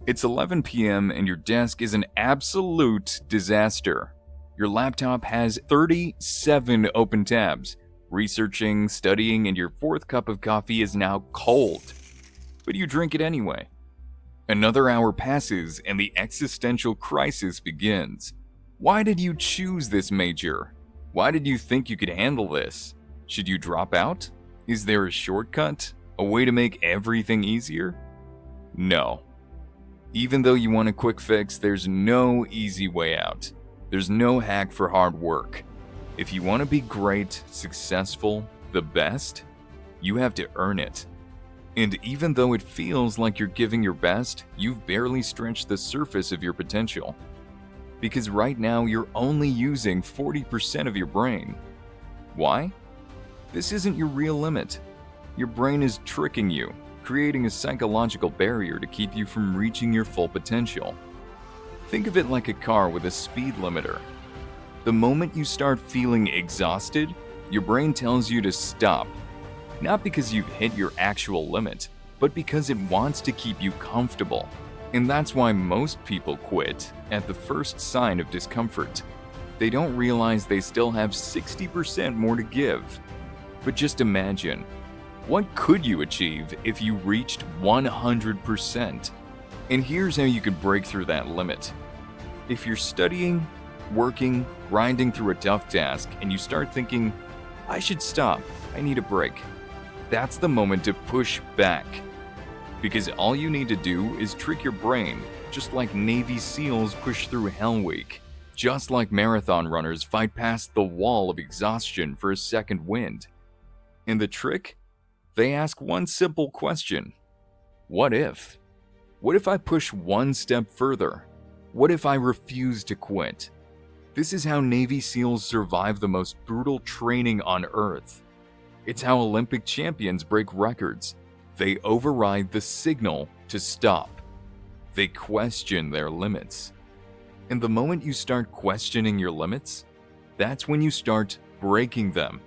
It's 11 p.m. and your desk is an absolute disaster. Your laptop has 37 open tabs. Researching, studying, and your fourth cup of coffee is now cold. But you drink it anyway. Another hour passes and the existential crisis begins. Why did you choose this major? Why did you think you could handle this? Should you drop out? Is there a shortcut? A way to make everything easier? No. Even though you want a quick fix, there's no easy way out. There's no hack for hard work. If you want to be great, successful, the best, you have to earn it. And even though it feels like you're giving your best, you've barely stretched the surface of your potential. Because right now, you're only using 40% of your brain. Why? This isn't your real limit. Your brain is tricking you, creating a psychological barrier to keep you from reaching your full potential. Think of it like a car with a speed limiter. The moment you start feeling exhausted, your brain tells you to stop. Not because you've hit your actual limit, but because it wants to keep you comfortable. And that's why most people quit at the first sign of discomfort. They don't realize they still have 60% more to give. But just imagine, what could you achieve if you reached 100%? And here's how you could break through that limit. If you're studying, working, grinding through a tough task, and you start thinking, I should stop, I need a break. That's the moment to push back. Because all you need to do is trick your brain, just like Navy SEALs push through Hell Week. Just like marathon runners fight past the wall of exhaustion for a second wind. And the trick? They ask one simple question. What if? What if I push one step further? What if I refuse to quit? This is how Navy SEALs survive the most brutal training on Earth. It's how Olympic champions break records. They override the signal to stop. They question their limits. And the moment you start questioning your limits, that's when you start breaking them.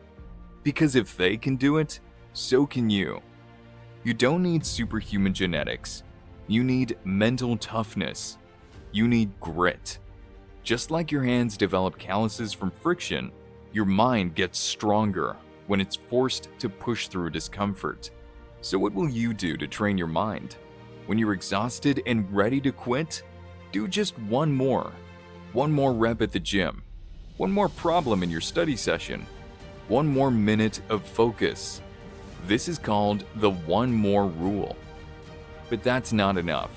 Because if they can do it, so can you. You don't need superhuman genetics. You need mental toughness. You need grit. Just like your hands develop calluses from friction, your mind gets stronger when it's forced to push through discomfort. So what will you do to train your mind? When you're exhausted and ready to quit, do just one more. One more rep at the gym. One more problem in your study session. One more minute of focus. This is called the one more rule. But that's not enough.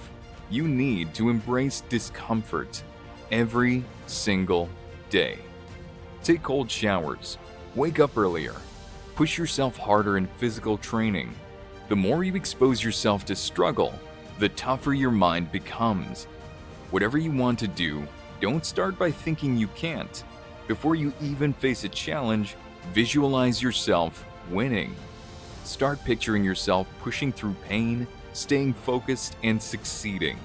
You need to embrace discomfort every single day. Take cold showers. Wake up earlier. Push yourself harder in physical training. The more you expose yourself to struggle, the tougher your mind becomes. Whatever you want to do, don't start by thinking you can't. Before you even face a challenge, visualize yourself winning. Start picturing yourself pushing through pain, staying focused, and succeeding.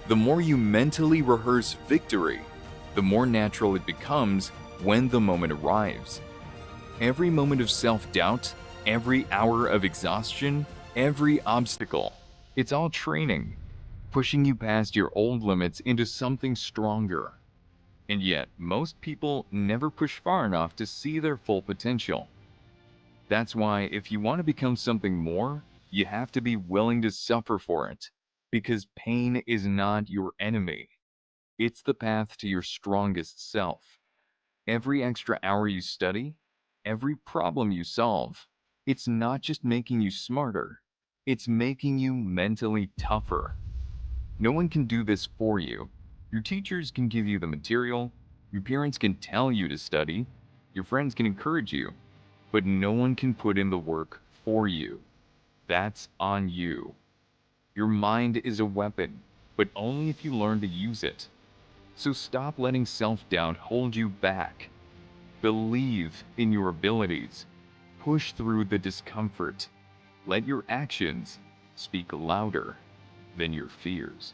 The more you mentally rehearse victory, the more natural it becomes when the moment arrives. Every moment of self-doubt, every hour of exhaustion, every obstacle, it's all training, pushing you past your old limits into something stronger. And yet, most people never push far enough to see their full potential. That's why if you want to become something more, you have to be willing to suffer for it. Because pain is not your enemy. It's the path to your strongest self. Every extra hour you study, every problem you solve, it's not just making you smarter, it's making you mentally tougher. No one can do this for you. Your teachers can give you the material, your parents can tell you to study, your friends can encourage you, but no one can put in the work for you. That's on you. Your mind is a weapon, but only if you learn to use it. So stop letting self-doubt hold you back. Believe in your abilities. Push through the discomfort. Let your actions speak louder than your fears.